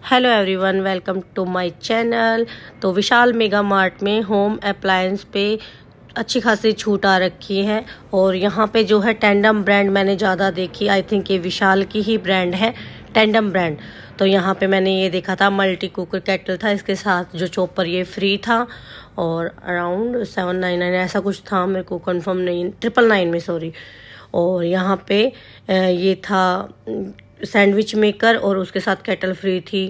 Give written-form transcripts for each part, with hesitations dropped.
Hello everyone, welcome to my channel. तो Vishal Mega Mart में home appliance पे अच्छी खासी छूट आ रखी है। और यहाँ पे जो है टेंडम ब्रांड मैंने ज़्यादा देखी। आई थिंक ये विशाल की ही ब्रांड है, टेंडम ब्रांड। तो यहाँ पे मैंने ये देखा था, मल्टी कुकर केटल था, इसके साथ जो चॉपर ये फ्री था। और अराउंड 799 ऐसा कुछ था, मेरे को कंफर्म नहीं, 999 में, सॉरी। और यहाँ पे ये था सैंडविच मेकर और उसके साथ केटल फ्री थी।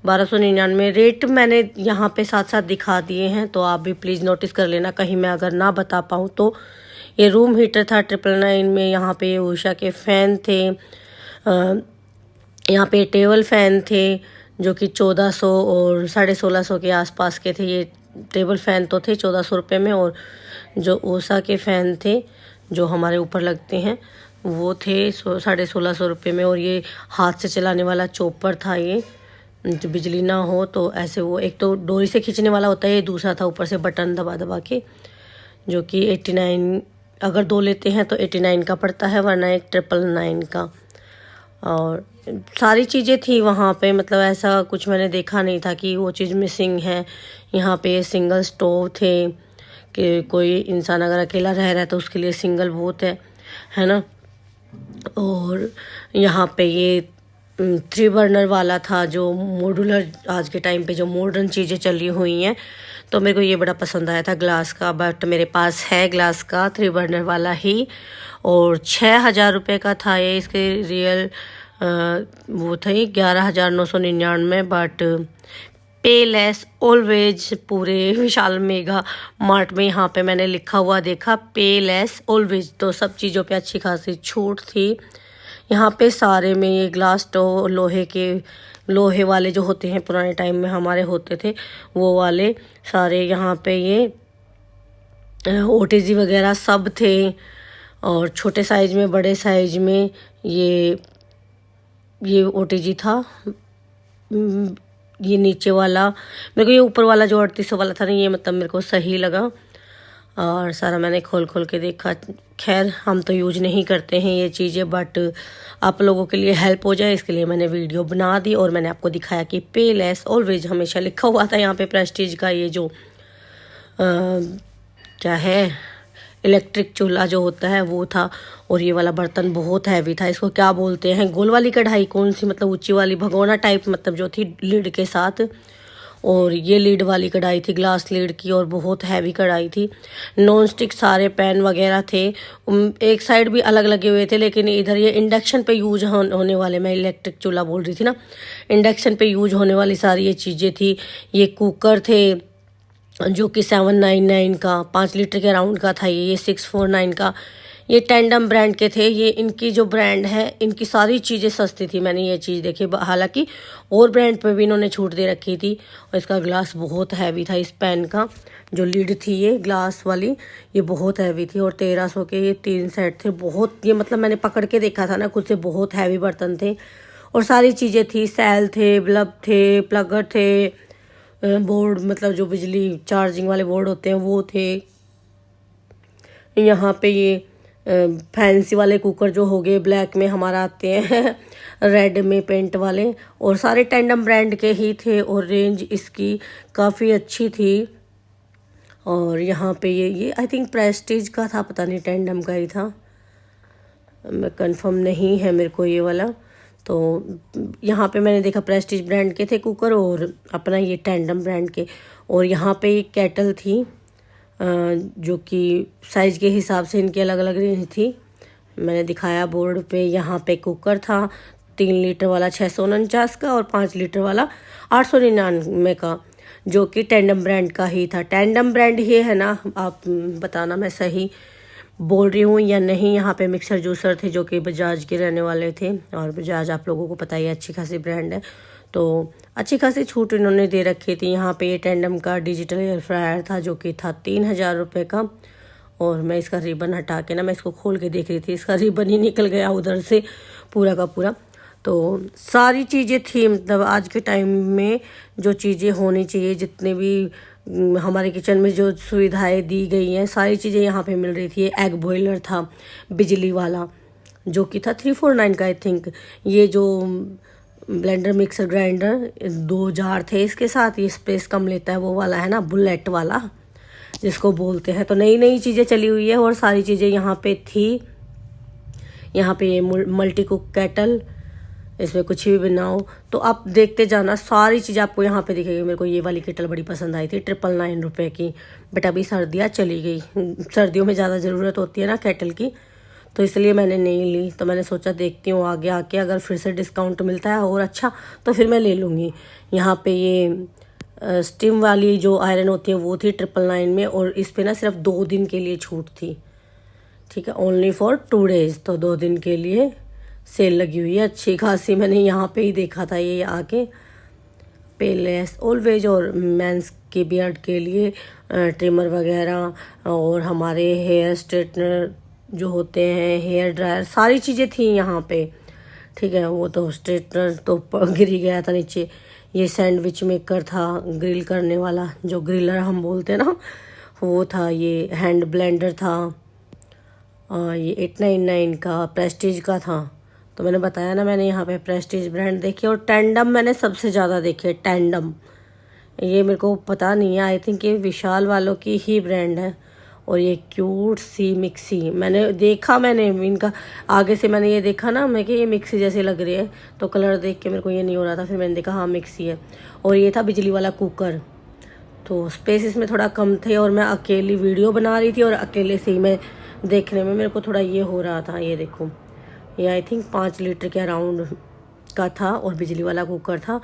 1299 रेट मैंने यहाँ पे साथ साथ दिखा दिए हैं, तो आप भी प्लीज़ नोटिस कर लेना, कहीं मैं अगर ना बता पाऊँ तो। ये रूम हीटर था 999 में। यहाँ पे उषा के फ़ैन थे, यहाँ पे टेबल फ़ैन थे जो कि 1400 और 1650 के आसपास के थे। ये टेबल फ़ैन तो थे 1400 रुपये में, और जो उषा के फ़ैन थे जो हमारे ऊपर लगते हैं वो थे 1650 रुपये में। और ये हाथ से चलाने वाला चॉपर था, ये जो बिजली ना हो तो ऐसे, वो एक तो डोरी से खींचने वाला होता है, ये दूसरा था ऊपर से बटन दबा दबा के, जो कि 89, अगर दो लेते हैं तो 89 का पड़ता है, वरना एक 999 का। और सारी चीज़ें थी वहाँ पे, मतलब ऐसा कुछ मैंने देखा नहीं था कि वो चीज़ मिसिंग है। यहाँ पे सिंगल स्टोव थे कि कोई इंसान अगर अकेला रह रहा है तो उसके लिए सिंगल बहुत है ना। और यहाँ पे ये 3 बर्नर वाला था, जो मॉड्यूलर, आज के टाइम पे जो मॉडर्न चीज़ें चली हुई हैं, तो मेरे को ये बड़ा पसंद आया था ग्लास का। बट मेरे पास है ग्लास का 3 बर्नर वाला ही, और 6000 रुपये का था ये। इसके रियल वो थे 11,999, बट पे लेस ऑलवेज। पूरे विशाल मेगा मार्ट में यहाँ पे मैंने लिखा हुआ देखा, पे लेस ऑलवेज। तो सब चीज़ों पे अच्छी खासी छूट थी। यहाँ पे सारे में ये ग्लास स्टोव, लोहे वाले जो होते हैं, पुराने टाइम में हमारे होते थे वो वाले सारे, यहाँ पे ये ओटीजी वगैरह सब थे। और छोटे साइज में, बड़े साइज में ये ओटीजी था। ये नीचे वाला, मेरे को ये ऊपर वाला जो 3800 वाला था ना, ये मतलब मेरे को सही लगा। और सारा मैंने खोल खोल के देखा। खैर, हम तो यूज नहीं करते हैं ये चीज़ें, बट आप लोगों के लिए हेल्प हो जाए इसके लिए मैंने वीडियो बना दी। और मैंने आपको दिखाया कि पे लेस ऑलवेज हमेशा लिखा हुआ था यहाँ पे। प्रेस्टीज का ये जो क्या है, इलेक्ट्रिक चूल्हा जो होता है वो था। और ये वाला बर्तन बहुत हैवी था, इसको क्या बोलते हैं, गोल वाली कढ़ाई कौन सी, मतलब ऊंची वाली भगोना टाइप, मतलब जो थी लीड के साथ। और ये लीड वाली कढ़ाई थी, ग्लास लीड की, और बहुत हैवी कढ़ाई थी। नॉन स्टिक सारे पैन वगैरह थे, एक साइड भी अलग लगे हुए थे। लेकिन इधर ये इंडक्शन पे यूज होने वाले, मैं इलेक्ट्रिक चूल्हा बोल रही थी ना, इंडक्शन पे यूज होने वाली सारी ये चीज़ें थी। ये कुकर थे जो कि 799 का, 5 लीटर के अराउंड का था। ये 649 का। ये टेंडम ब्रांड के थे। ये इनकी जो ब्रांड है, इनकी सारी चीज़ें सस्ती थी। मैंने ये चीज़ देखी, हालांकि और ब्रांड पे भी इन्होंने छूट दे रखी थी। और इसका ग्लास बहुत हैवी था, इस पैन का जो लीड थी ये ग्लास वाली, ये बहुत हैवी थी। और 1300 के ये 3 सेट थे। बहुत, ये मतलब मैंने पकड़ के देखा था ना खुद से, बहुत हैवी बर्तन थे। और सारी चीज़ें थी, सेल थे, बल्ब थे, प्लगर थे, बोर्ड, मतलब जो बिजली चार्जिंग वाले बोर्ड होते हैं वो थे। यहाँ पे ये फैंसी वाले कुकर जो हो गए, ब्लैक में हमारा आते हैं रेड में पेंट वाले, और सारे टेंडम ब्रांड के ही थे। और रेंज इसकी काफ़ी अच्छी थी। और यहाँ पे ये आई थिंक प्रेस्टीज का था, पता नहीं टेंडम का ही था, मैं कंफर्म नहीं है मेरे को ये वाला। तो यहाँ पे मैंने देखा प्रेस्टीज ब्रांड के थे कुकर, और अपना ये टेंडम ब्रांड के। और यहाँ पे एक केटल थी जो कि साइज़ के हिसाब से इनकी अलग अलग रेंज थी, मैंने दिखाया बोर्ड पे। यहाँ पे कुकर था 3 लीटर वाला 649 का, और 5 लीटर वाला 899 का, जो कि टेंडम ब्रांड का ही था। टेंडम ब्रांड ही है ना, आप बताना मैं सही बोल रही हूँ या नहीं। यहाँ पे मिक्सर जूसर थे जो कि बजाज के रहने वाले थे, और बजाज आप लोगों को पता ही है अच्छी खासी ब्रांड है, तो अच्छी खासी छूट इन्होंने दे रखी थी। यहाँ पे ये टेंडम का डिजिटल एयर फ्रायर था जो कि था 3000 रुपये का। और मैं इसका रिबन हटा के ना, मैं इसको खोल के देख रही थी, इसका रिबन ही निकल गया उधर से पूरा का पूरा। तो सारी चीज़ें थी, मतलब आज के टाइम में जो चीज़ें होनी चाहिए, जितने भी हमारे किचन में जो सुविधाएं दी गई हैं, सारी चीज़ें यहाँ पे मिल रही थी। एग बॉयलर था बिजली वाला जो कि था 349 का आई थिंक। ये जो ब्लेंडर मिक्सर ग्राइंडर, 2 जार थे इसके साथ। ये स्पेस कम लेता है, वो वाला है ना बुलेट वाला जिसको बोलते हैं। तो नई नई चीज़ें चली हुई है और सारी चीज़ें यहाँ पे थी। यहाँ पे ये मल्टी कुक केटल, इसमें कुछ भी बनाओ। तो आप देखते जाना, सारी चीज़ आपको यहाँ पे दिखेगी। मेरे को ये वाली केटल बड़ी पसंद आई थी, 999 रुपये की। बट अभी सर्दियाँ चली गई, सर्दियों में ज़्यादा ज़रूरत होती है ना केटल की, तो इसलिए मैंने नहीं ली। तो मैंने सोचा देखती हूँ आगे आके अगर फिर से डिस्काउंट मिलता है और अच्छा तो फिर मैं ले लूँगी। यहाँ पे ये स्टीम वाली जो आयरन होती है वो थी 999 में, और इस पर ना सिर्फ 2 दिन के लिए छूट थी। ठीक है, ओनली फॉर 2 डेज, तो 2 दिन के लिए सेल लगी हुई है अच्छी खासी। मैंने यहाँ पे ही देखा था ये आके। पेलेस ऑलवेज और मेंस के बियर्ड के लिए ट्रिमर वगैरह, और हमारे हेयर स्ट्रेटनर जो होते हैं, हेयर ड्रायर, सारी चीज़ें थी यहाँ पे। ठीक है, वो तो स्ट्रेटनर तो गिर ही गया था नीचे। ये सैंडविच मेकर था, ग्रिल करने वाला, जो ग्रिलर हम बोलते हैं ना, वो था। ये हैंड ब्लेंडर था, ये 899 का प्रेस्टीज का था। तो मैंने बताया ना, मैंने यहाँ पे प्रेस्टीज ब्रांड देखी, और टैंडम मैंने सबसे ज़्यादा देखे। टैंडम ये मेरे को पता नहीं है, आई थिंक ये विशाल वालों की ही ब्रांड है। और ये क्यूट सी मिक्सी मैंने देखा, मैंने इनका आगे से मैंने ये देखा ना, मैं कि ये मिक्सी जैसे लग रही है, तो कलर देख के मेरे को ये नहीं हो रहा था। फिर मैंने देखा हाँ मिक्सी है। और ये था बिजली वाला कुकर। तो स्पेस इसमें थोड़ा कम थे, और मैं अकेली वीडियो बना रही थी, और अकेले से ही मैं देखने में मेरे को थोड़ा ये हो रहा था। ये देखो, ये आई थिंक 5 लीटर के अराउंड का था, और बिजली वाला कुकर था।